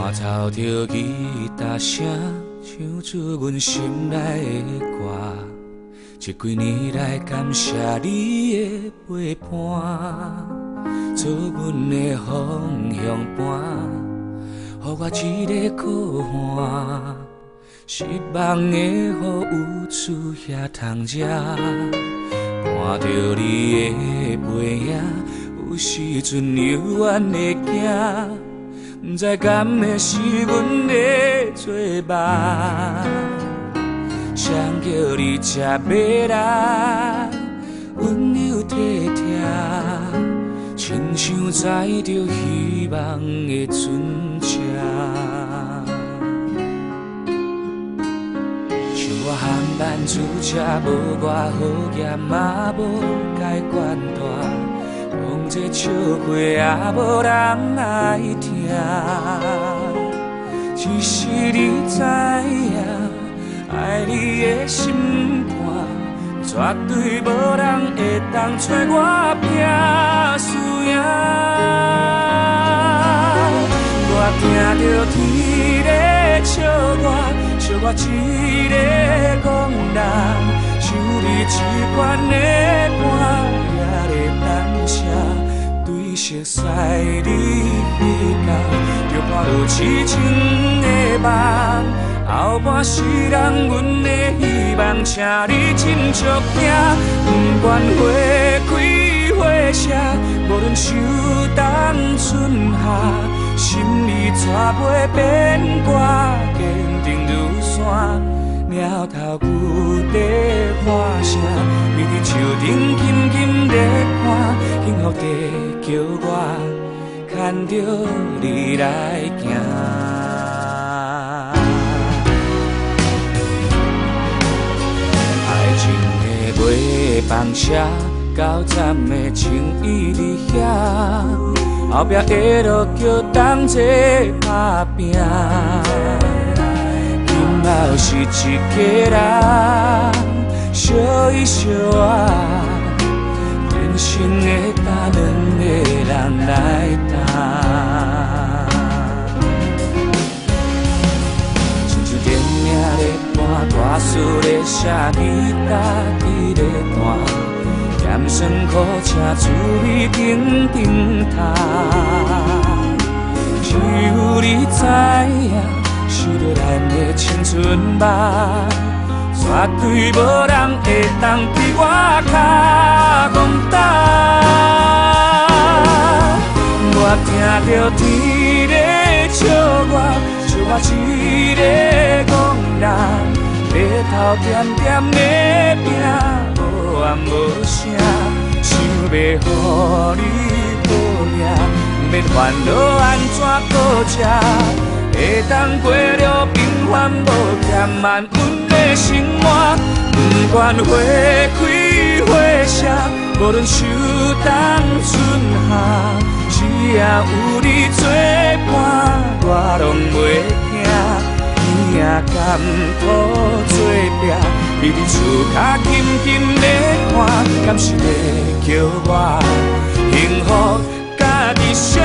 伴奏着吉他声，唱出阮心内的歌。这几年来，感谢你的陪伴，做阮的方向盘，予我一个靠岸。失望的雨有厝遐通食，看着你的背影，有时阵犹原会惊。不知敢会是阮在做梦，谁叫你吃要来温柔体贴，亲像载着希望的船车。像我航班主车，无偌好业，嘛无该管大。讲这笑话也无人爱听，只是你知影，爱你的心肝，绝对无人会当找我拼输赢。我听着天在笑我，笑我一个憨人，想你这款的伴也在等啥？对熟悉你彼天，就看到痴情的梦。后半世人，阮的希望，请你珍惜听。不管花开花谢，无论秋冬春夏，心里纸飞变歌，坚定如山。鸟头牛在喊声，你伫树顶静静在看，幸福地叫我牵着你来行。爱情的袂放射，到站的情意伫遐，后壁的路叫同齐打拼。今后是一家人，相依相爱，人生会担两个人来担。亲像电影咧播，大事咧写，吉他伫咧弹，咸酸苦涩，滋味甜甜谈。只有你知影。想着咱的青春梦，绝对无人会当比我较憨胆。我听着天在笑我，笑我一个憨人，日头点点在拼，无暗无声，想要予你好命，免烦恼安怎过吃。会当过了平凡无欠万阮的生活，不管花开花谢，无论秋冬春夏，只要有你作伴，我拢袂惊。天也甘土作壁，你伫厝脚紧紧咧看，敢是要叫我幸福家己写。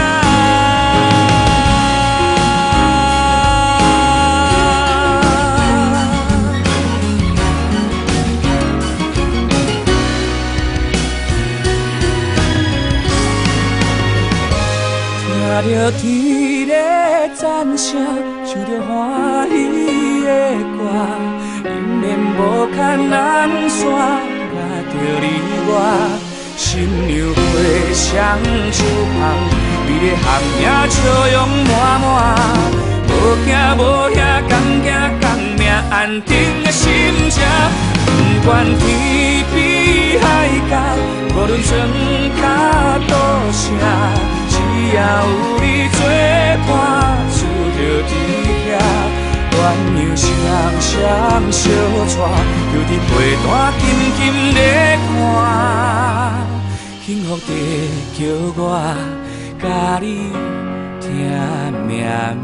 听着天在赞声，唱着欢喜的歌，因缘无牵难线，夹着你我，心像花双手捧，你的含影笑容满满，无惊无遐，甘惊甘命，安定的心情，不管天边海角，无论庄脚倒城。只要有你作伴，厝就伫遐，鸳鸯双双相带，就伫陪单静静咧看，幸福地叫我甲你听命命。